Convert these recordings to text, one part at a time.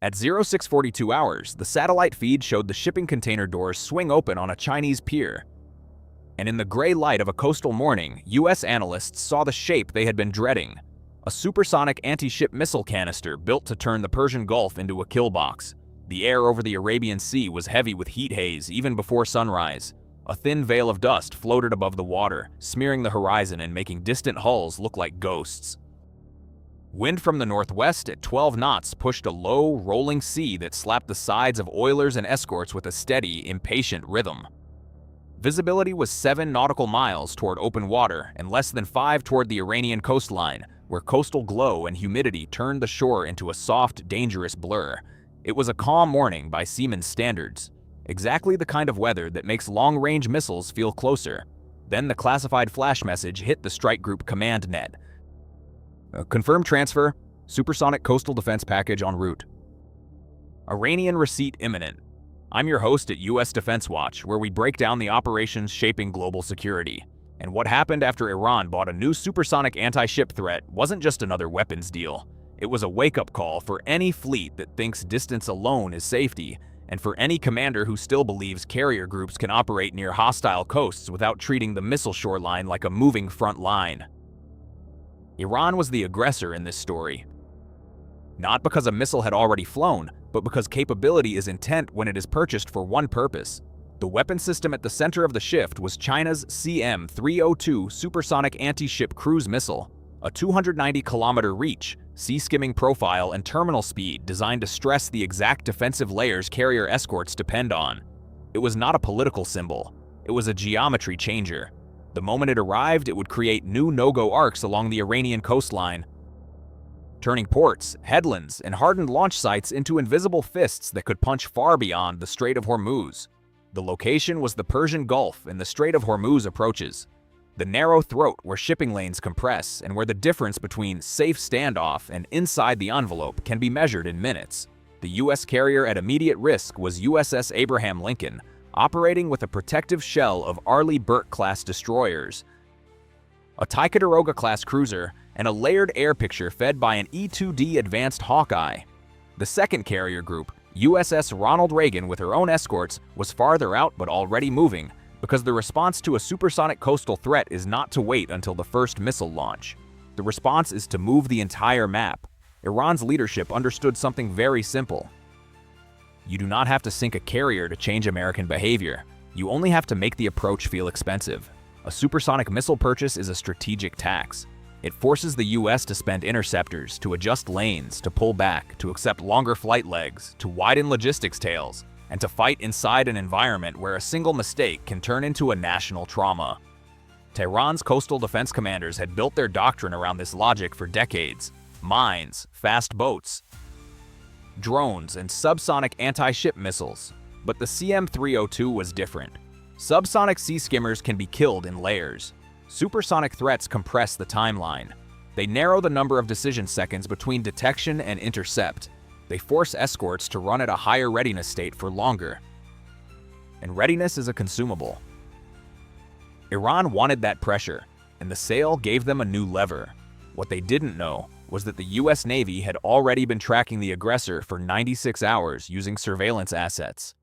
At 0642 hours, the satellite feed showed the shipping container doors swing open on a Chinese pier. And in the gray light of a coastal morning, US analysts saw the shape they had been dreading: a supersonic anti-ship missile canister built to turn the Persian Gulf into a kill box. The air over the Arabian Sea was heavy with heat haze even before sunrise. A thin veil of dust floated above the water, smearing the horizon and making distant hulls look like ghosts. Wind from the northwest at 12 knots pushed a low, rolling sea that slapped the sides of oilers and escorts with a steady, impatient rhythm. Visibility was 7 nautical miles toward open water and less than 5 toward the Iranian coastline, where coastal glow and humidity turned the shore into a soft, dangerous blur. It was a calm morning by seaman's standards. Exactly the kind of weather that makes long-range missiles feel closer. Then the classified flash message hit the strike group command net. Confirmed transfer. Supersonic coastal defense package en route. Iranian receipt imminent. I'm your host at US Defense Watch, where we break down the operations shaping global security. And what happened after Iran bought a new supersonic anti-ship threat wasn't just another weapons deal. It was a wake-up call for any fleet that thinks distance alone is safety, and for any commander who still believes carrier groups can operate near hostile coasts without treating the missile shoreline like a moving front line. Iran was the aggressor in this story. Not because a missile had already flown, but because capability is intent when it is purchased for one purpose. The weapon system at the center of the shift was China's CM-302 supersonic anti-ship cruise missile, a 290-kilometer reach, sea-skimming profile, and terminal speed designed to stress the exact defensive layers carrier escorts depend on. It was not a political symbol. It was a geometry changer. The moment it arrived, it would create new no-go arcs along the Iranian coastline, turning ports, headlands, and hardened launch sites into invisible fists that could punch far beyond the Strait of Hormuz. The location was the Persian Gulf and the Strait of Hormuz approaches, the narrow throat where shipping lanes compress and where the difference between safe standoff and inside the envelope can be measured in minutes. The U.S. carrier at immediate risk was USS Abraham Lincoln, operating with a protective shell of Arleigh Burke-class destroyers, a Ticonderoga-class cruiser, and a layered air picture fed by an E-2D Advanced Hawkeye. The second carrier group, USS Ronald Reagan with her own escorts, was farther out but already moving, because the response to a supersonic coastal threat is not to wait until the first missile launch. The response is to move the entire map. Iran's leadership understood something very simple. You do not have to sink a carrier to change American behavior. You only have to make the approach feel expensive. A supersonic missile purchase is a strategic tax. It forces the US to spend interceptors, to adjust lanes, to pull back, to accept longer flight legs, to widen logistics tails, and to fight inside an environment where a single mistake can turn into a national trauma. Tehran's coastal defense commanders had built their doctrine around this logic for decades. Mines, fast boats, drones, and subsonic anti-ship missiles. But the CM-302 was different. Subsonic sea skimmers can be killed in layers. Supersonic threats compress the timeline. They narrow the number of decision seconds between detection and intercept. They force escorts to run at a higher readiness state for longer. And readiness is a consumable. Iran wanted that pressure, and the sale gave them a new lever. What they didn't know was that the US Navy had already been tracking the aggressor for 96 hours using surveillance assets.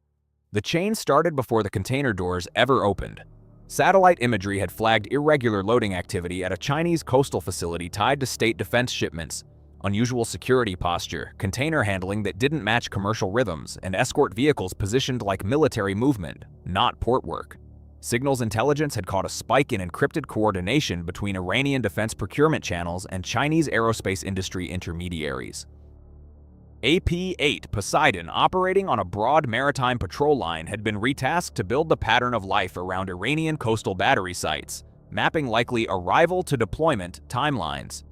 The chain started before the container doors ever opened. Satellite imagery had flagged irregular loading activity at a Chinese coastal facility tied to state defense shipments, unusual security posture, container handling that didn't match commercial rhythms, and escort vehicles positioned like military movement, not port work. Signals intelligence had caught a spike in encrypted coordination between Iranian defense procurement channels and Chinese aerospace industry intermediaries. AP-8 Poseidon, operating on a broad maritime patrol line, had been retasked to build the pattern of life around Iranian coastal battery sites, mapping likely arrival to deployment timelines.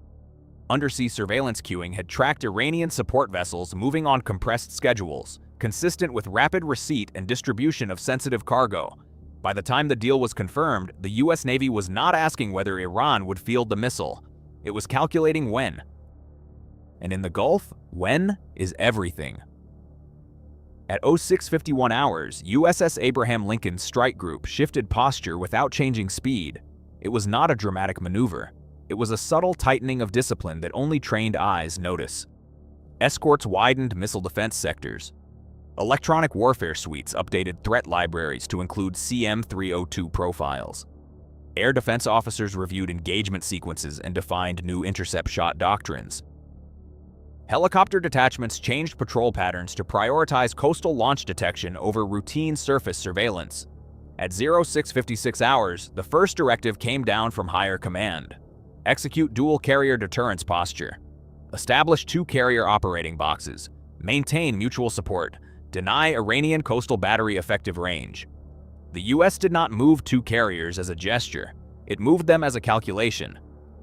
Undersea surveillance queuing had tracked Iranian support vessels moving on compressed schedules, consistent with rapid receipt and distribution of sensitive cargo. By the time the deal was confirmed, the US Navy was not asking whether Iran would field the missile. It was calculating when. And in the Gulf, when is everything. At 0651 hours, USS Abraham Lincoln's strike group shifted posture without changing speed. It was not a dramatic maneuver. It was a subtle tightening of discipline that only trained eyes notice. Escorts widened missile defense sectors. Electronic warfare suites updated threat libraries to include CM-302 profiles. Air defense officers reviewed engagement sequences and defined new intercept shot doctrines. Helicopter detachments changed patrol patterns to prioritize coastal launch detection over routine surface surveillance. At 0656 hours, the first directive came down from higher command. Execute dual carrier deterrence posture. Establish 2 carrier operating boxes. Maintain mutual support. Deny Iranian coastal battery effective range. The US did not move 2 carriers as a gesture. It moved them as a calculation.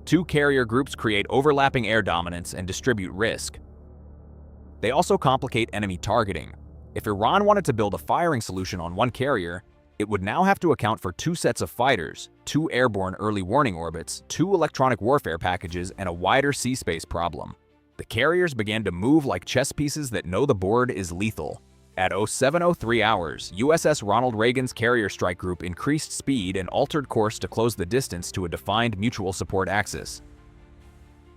2 carrier groups create overlapping air dominance and distribute risk. They also complicate enemy targeting. If Iran wanted to build a firing solution on 1 carrier, it would now have to account for 2 sets of fighters, 2 airborne early warning orbits, 2 electronic warfare packages, and a wider sea space problem. The carriers began to move like chess pieces that know the board is lethal. At 0703 hours, USS Ronald Reagan's carrier strike group increased speed and altered course to close the distance to a defined mutual support axis.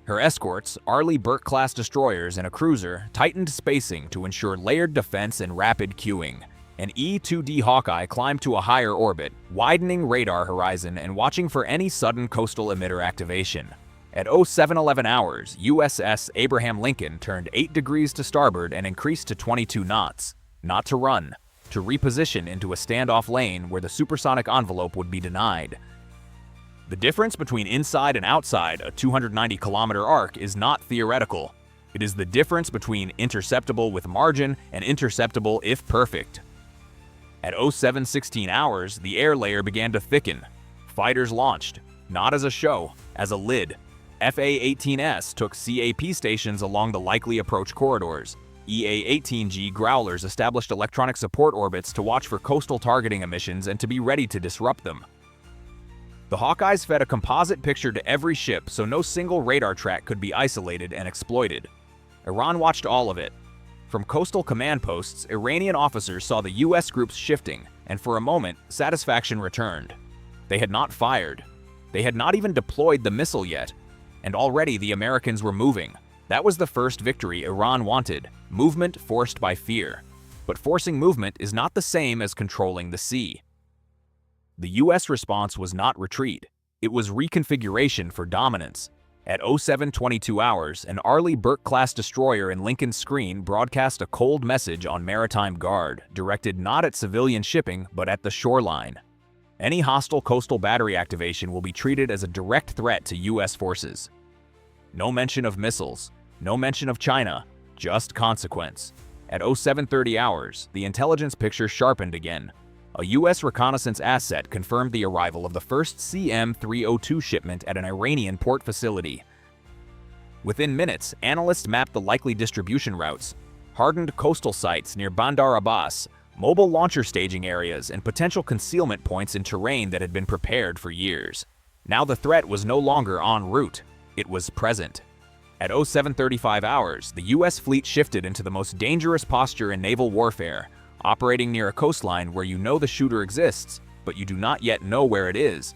Her escorts, Arleigh Burke-class destroyers and a cruiser, tightened spacing to ensure layered defense and rapid queuing. An E-2D Hawkeye climbed to a higher orbit, widening radar horizon and watching for any sudden coastal emitter activation. At 0711 hours, USS Abraham Lincoln turned 8 degrees to starboard and increased to 22 knots. Not to run, to reposition into a standoff lane where the supersonic envelope would be denied. The difference between inside and outside a 290-kilometer arc is not theoretical. It is the difference between interceptable with margin and interceptable if perfect. At 0716 hours, the air layer began to thicken. Fighters launched, not as a show, as a lid. FA-18S took CAP stations along the likely approach corridors. EA-18G Growlers established electronic support orbits to watch for coastal targeting emissions and to be ready to disrupt them. The Hawkeyes fed a composite picture to every ship so no single radar track could be isolated and exploited. Iran watched all of it. From coastal command posts, Iranian officers saw the US groups shifting, and for a moment, satisfaction returned. They had not fired. They had not even deployed the missile yet, and already the Americans were moving. That was the first victory Iran wanted, movement forced by fear. But forcing movement is not the same as controlling the sea. The US response was not retreat. It was reconfiguration for dominance. At 0722 hours, an Arleigh Burke-class destroyer in Lincoln's screen broadcast a cold message on maritime guard, directed not at civilian shipping but at the shoreline. Any hostile coastal battery activation will be treated as a direct threat to US forces. No mention of missiles. No mention of China, just consequence. At 0730 hours, the intelligence picture sharpened again. A US reconnaissance asset confirmed the arrival of the first CM-302 shipment at an Iranian port facility. Within minutes, analysts mapped the likely distribution routes, hardened coastal sites near Bandar Abbas, mobile launcher staging areas, and potential concealment points in terrain that had been prepared for years. Now the threat was no longer en route, it was present. At 0735 hours, the US fleet shifted into the most dangerous posture in naval warfare, operating near a coastline where you know the shooter exists, but you do not yet know where it is.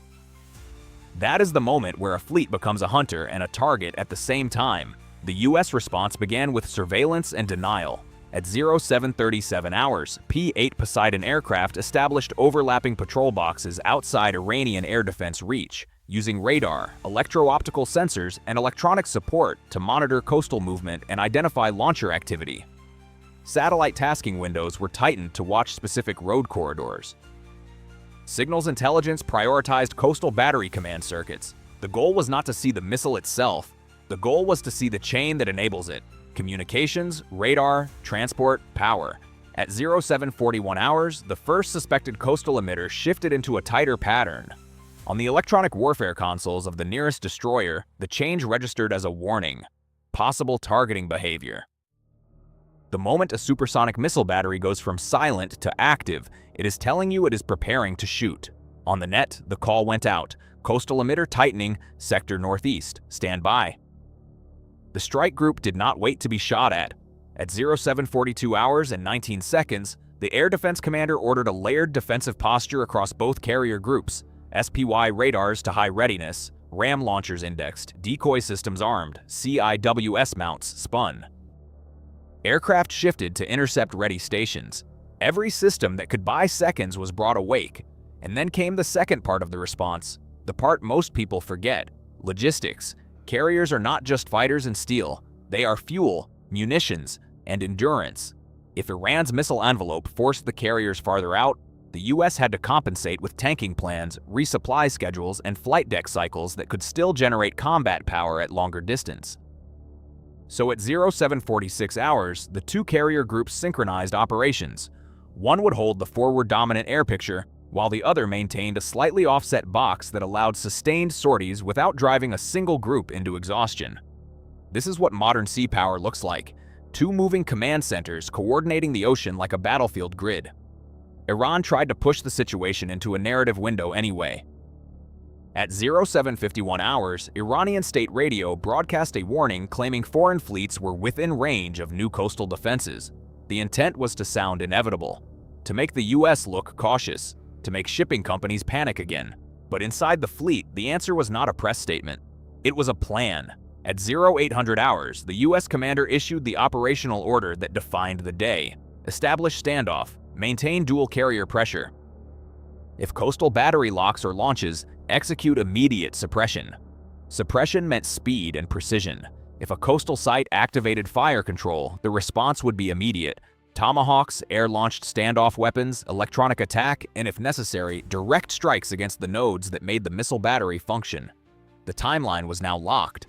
That is the moment where a fleet becomes a hunter and a target at the same time. The US response began with surveillance and denial. At 0737 hours, P-8 Poseidon aircraft established overlapping patrol boxes outside Iranian air defense reach, using radar, electro-optical sensors, and electronic support to monitor coastal movement and identify launcher activity. Satellite tasking windows were tightened to watch specific road corridors. Signals intelligence prioritized coastal battery command circuits. The goal was not to see the missile itself. The goal was to see the chain that enables it: communications, radar, transport, power. At 0741 hours, the first suspected coastal emitter shifted into a tighter pattern. On the electronic warfare consoles of the nearest destroyer, the change registered as a warning: possible targeting behavior. The moment a supersonic missile battery goes from silent to active, it is telling you it is preparing to shoot. On the net, the call went out: coastal emitter tightening, sector northeast, stand by. The strike group did not wait to be shot at. At 0742 hours and 19 seconds, the air defense commander ordered a layered defensive posture across both carrier groups: SPY radars to high readiness, RAM launchers indexed, decoy systems armed, CIWS mounts spun. Aircraft shifted to intercept-ready stations. Every system that could buy seconds was brought awake. And then came the second part of the response, the part most people forget: logistics. Carriers are not just fighters and steel, they are fuel, munitions, and endurance. If Iran's missile envelope forced the carriers farther out, the US had to compensate with tanking plans, resupply schedules, and flight deck cycles that could still generate combat power at longer distance. So at 0746 hours, the two carrier groups synchronized operations. One would hold the forward dominant air picture, while the other maintained a slightly offset box that allowed sustained sorties without driving a single group into exhaustion. This is what modern sea power looks like: two moving command centers coordinating the ocean like a battlefield grid. Iran tried to push the situation into a narrative window anyway. At 0751 hours, Iranian state radio broadcast a warning claiming foreign fleets were within range of new coastal defenses. The intent was to sound inevitable, to make the US look cautious, to make shipping companies panic again. But inside the fleet, the answer was not a press statement. It was a plan. At 0800 hours, the US commander issued the operational order that defined the day: establish standoff, maintain dual carrier pressure. If coastal battery locks or launches, execute immediate suppression. Suppression meant speed and precision. If a coastal site activated fire control, the response would be immediate: tomahawks, air-launched standoff weapons, electronic attack, and if necessary, direct strikes against the nodes that made the missile battery function. The timeline was now locked.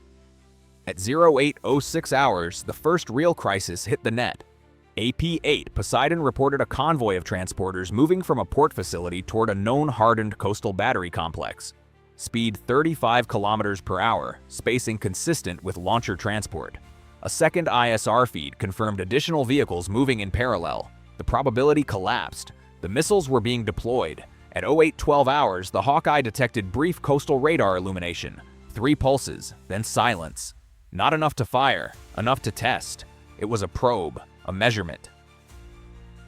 At 0806 hours, the first real crisis hit the net. AP-8 Poseidon reported a convoy of transporters moving from a port facility toward a known hardened coastal battery complex. Speed 35 kilometers per hour, spacing consistent with launcher transport. A second ISR feed confirmed additional vehicles moving in parallel. The probability collapsed. The missiles were being deployed. At 0812 hours, the Hawkeye detected brief coastal radar illumination. 3 pulses, then silence. Not enough to fire, enough to test. It was a probe, a measurement.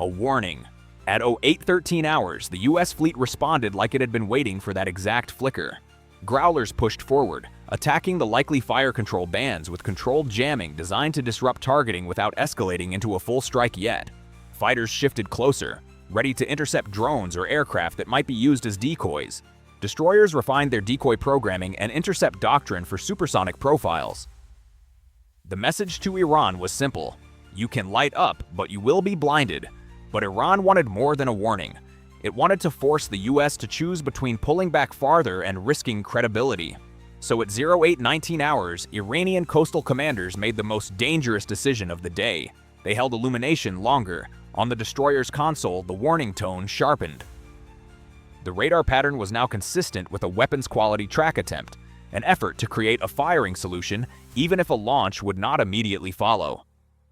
A warning. At 0813 hours, the US fleet responded like it had been waiting for that exact flicker. Growlers pushed forward, attacking the likely fire control bands with controlled jamming designed to disrupt targeting without escalating into a full strike yet. Fighters shifted closer, ready to intercept drones or aircraft that might be used as decoys. Destroyers refined their decoy programming and intercept doctrine for supersonic profiles. The message to Iran was simple: you can light up, but you will be blinded. But Iran wanted more than a warning. It wanted to force the US to choose between pulling back farther and risking credibility. So at 0819 hours, Iranian coastal commanders made the most dangerous decision of the day. They held illumination longer. On the destroyer's console, the warning tone sharpened. The radar pattern was now consistent with a weapons-quality track attempt, an effort to create a firing solution even if a launch would not immediately follow.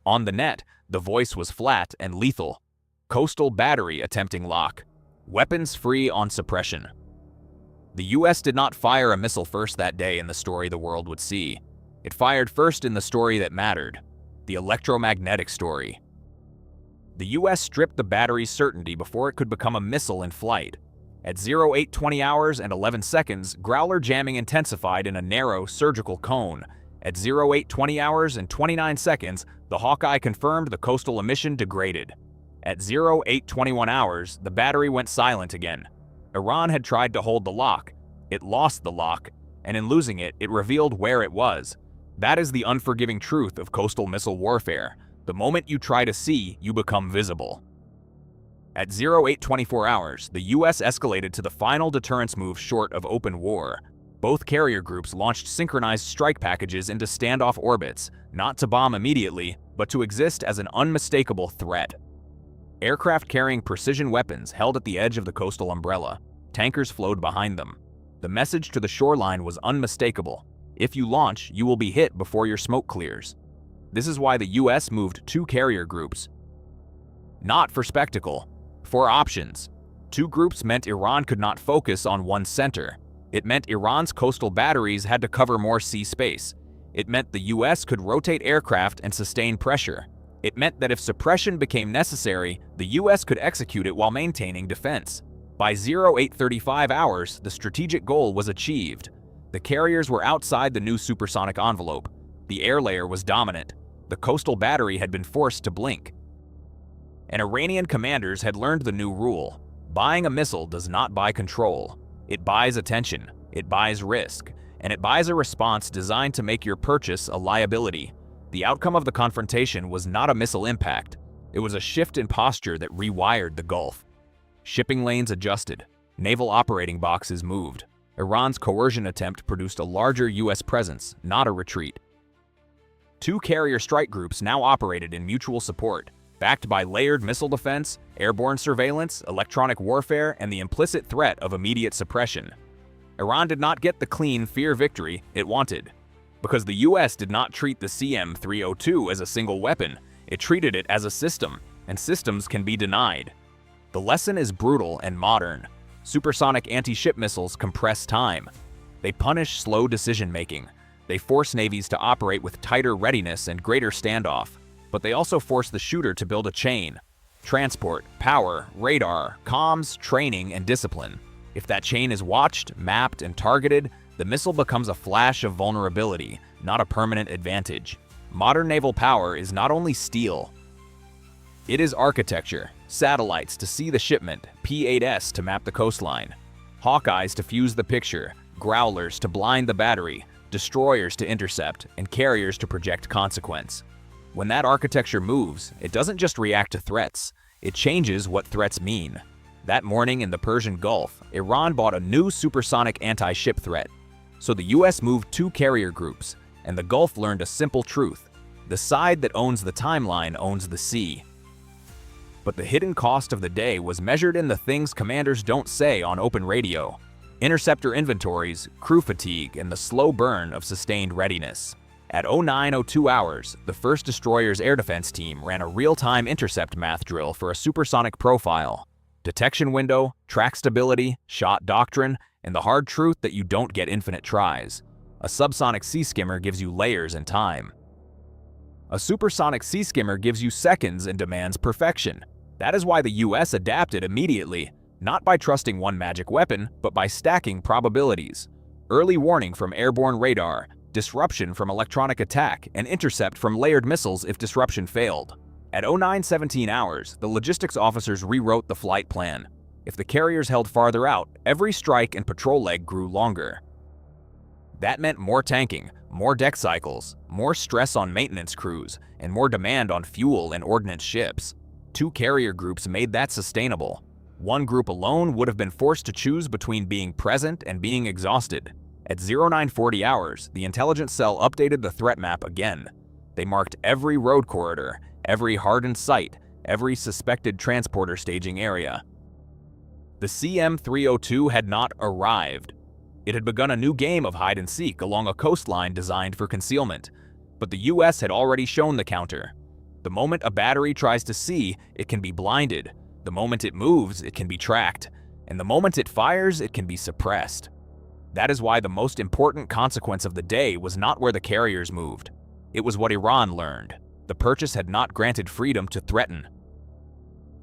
On the net, the voice was flat and lethal. Coastal battery attempting lock. Weapons free on suppression. The US did not fire a missile first that day in the story the world would see. It fired first in the story that mattered, the electromagnetic story. The US stripped the battery's certainty before it could become a missile in flight. At 0820 hours and 11 seconds, Growler jamming intensified in a narrow, surgical cone. At 0820 hours and 29 seconds, the Hawkeye confirmed the coastal emission degraded. At 0821 hours, the battery went silent again. Iran had tried to hold the lock. It lost the lock, and in losing it, it revealed where it was. That is the unforgiving truth of coastal missile warfare. The moment you try to see, you become visible. At 0824 hours, the US escalated to the final deterrence move short of open war. Both carrier groups launched synchronized strike packages into standoff orbits, not to bomb immediately, but to exist as an unmistakable threat. Aircraft carrying precision weapons held at the edge of the coastal umbrella. Tankers flowed behind them. The message to the shoreline was unmistakable. If you launch, you will be hit before your smoke clears. This is why the US moved 2 carrier groups. Not for spectacle, for options. 2 groups meant Iran could not focus on one center. It meant Iran's coastal batteries had to cover more sea space. It meant the US could rotate aircraft and sustain pressure. It meant that if suppression became necessary, the US could execute it while maintaining defense. By 0835 hours, the strategic goal was achieved. The carriers were outside the new supersonic envelope. The air layer was dominant. The coastal battery had been forced to blink. And Iranian commanders had learned the new rule. Buying a missile does not buy control. It buys attention, it buys risk, and it buys a response designed to make your purchase a liability. The outcome of the confrontation was not a missile impact. It was a shift in posture that rewired the Gulf. Shipping lanes adjusted. Naval operating boxes moved. Iran's coercion attempt produced a larger U.S. presence, not a retreat. Two carrier strike groups now operated in mutual support, backed by layered missile defense, airborne surveillance, electronic warfare, and the implicit threat of immediate suppression. Iran did not get the clean fear victory it wanted. Because the US did not treat the CM-302 as a single weapon, it treated it as a system, and systems can be denied. The lesson is brutal and modern. Supersonic anti-ship missiles compress time. They punish slow decision-making. They force navies to operate with tighter readiness and greater standoff. But they also force the shooter to build a chain. Transport, power, radar, comms, training, and discipline. If that chain is watched, mapped, and targeted, the missile becomes a flash of vulnerability, not a permanent advantage. Modern naval power is not only steel. It is architecture, satellites to see the shipment, P-8S to map the coastline, Hawkeyes to fuse the picture, growlers to blind the battery, destroyers to intercept, and carriers to project consequence. When that architecture moves, it doesn't just react to threats, it changes what threats mean. That morning in the Persian Gulf, Iran bought a new supersonic anti-ship threat. So the US moved two carrier groups, and the Gulf learned a simple truth. The side that owns the timeline owns the sea. But the hidden cost of the day was measured in the things commanders don't say on open radio. Interceptor inventories, crew fatigue, and the slow burn of sustained readiness. At 09:02 hours, the 1st Destroyer's air defense team ran a real-time intercept math drill for a supersonic profile. Detection window, track stability, shot doctrine, and the hard truth that you don't get infinite tries. A subsonic sea skimmer gives you layers and time. A supersonic sea skimmer gives you seconds and demands perfection. That is why the US adapted immediately, not by trusting one magic weapon, but by stacking probabilities. Early warning from airborne radar, disruption from electronic attack, and intercept from layered missiles if disruption failed. At 09:17 hours, the logistics officers rewrote the flight plan. If the carriers held farther out, every strike and patrol leg grew longer. That meant more tanking, more deck cycles, more stress on maintenance crews, and more demand on fuel and ordnance ships. Two carrier groups made that sustainable. One group alone would have been forced to choose between being present and being exhausted. At 09:40 hours, the intelligence cell updated the threat map again. They marked every road corridor, every hardened site, every suspected transporter staging area. The CM-302 had not arrived. It had begun a new game of hide-and-seek along a coastline designed for concealment, but the US had already shown the counter. The moment a battery tries to see, it can be blinded. The moment it moves, it can be tracked. And the moment it fires, it can be suppressed. That is why the most important consequence of the day was not where the carriers moved. It was what Iran learned. The purchase had not granted freedom to threaten.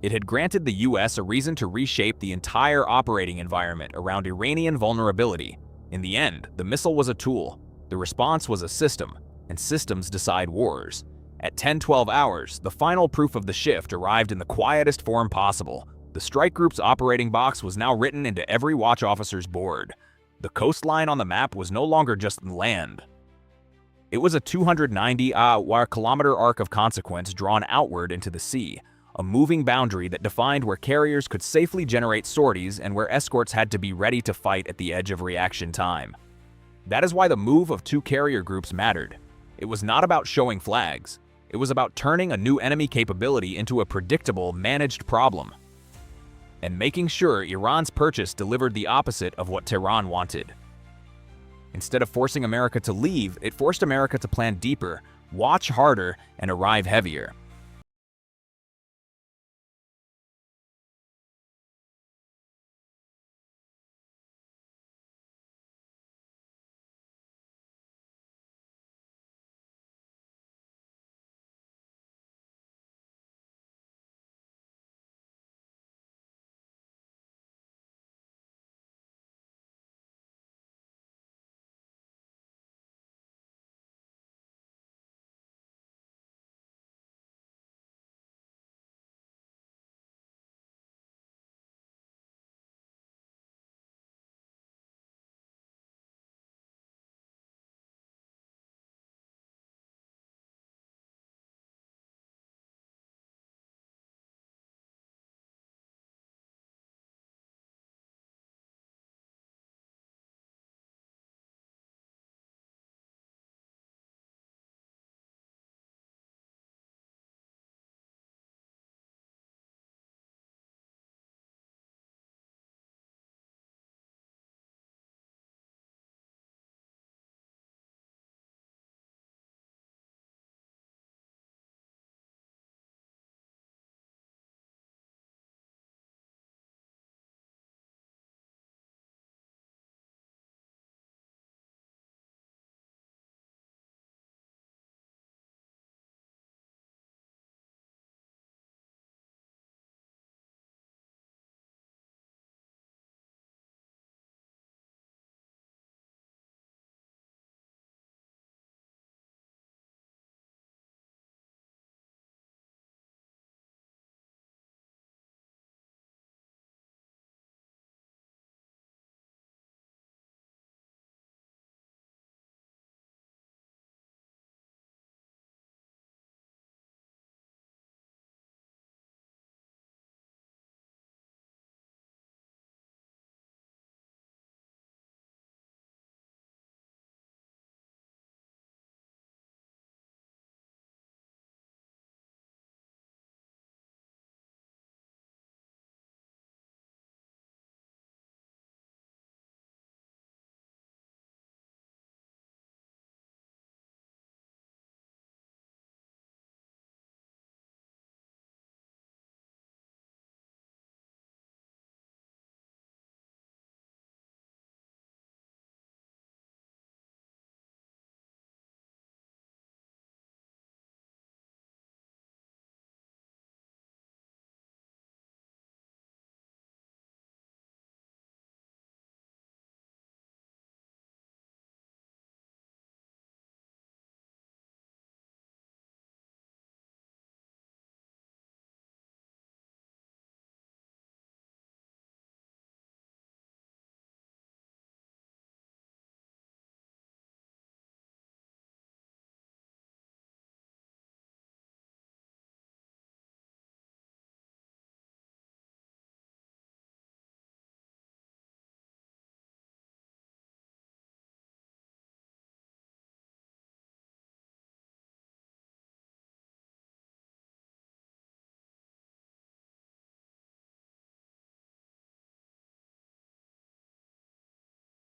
It had granted the US a reason to reshape the entire operating environment around Iranian vulnerability. In the end, the missile was a tool. The response was a system, and systems decide wars. At 10:12 hours, the final proof of the shift arrived in the quietest form possible. The strike group's operating box was now written into every watch officer's board. The coastline on the map was no longer just land. It was a 290-kilometer arc of consequence drawn outward into the sea, a moving boundary that defined where carriers could safely generate sorties and where escorts had to be ready to fight at the edge of reaction time. That is why the move of two carrier groups mattered. It was not about showing flags. It was about turning a new enemy capability into a predictable, managed problem, and making sure Iran's purchase delivered the opposite of what Tehran wanted. Instead of forcing America to leave, it forced America to plan deeper, watch harder, and arrive heavier.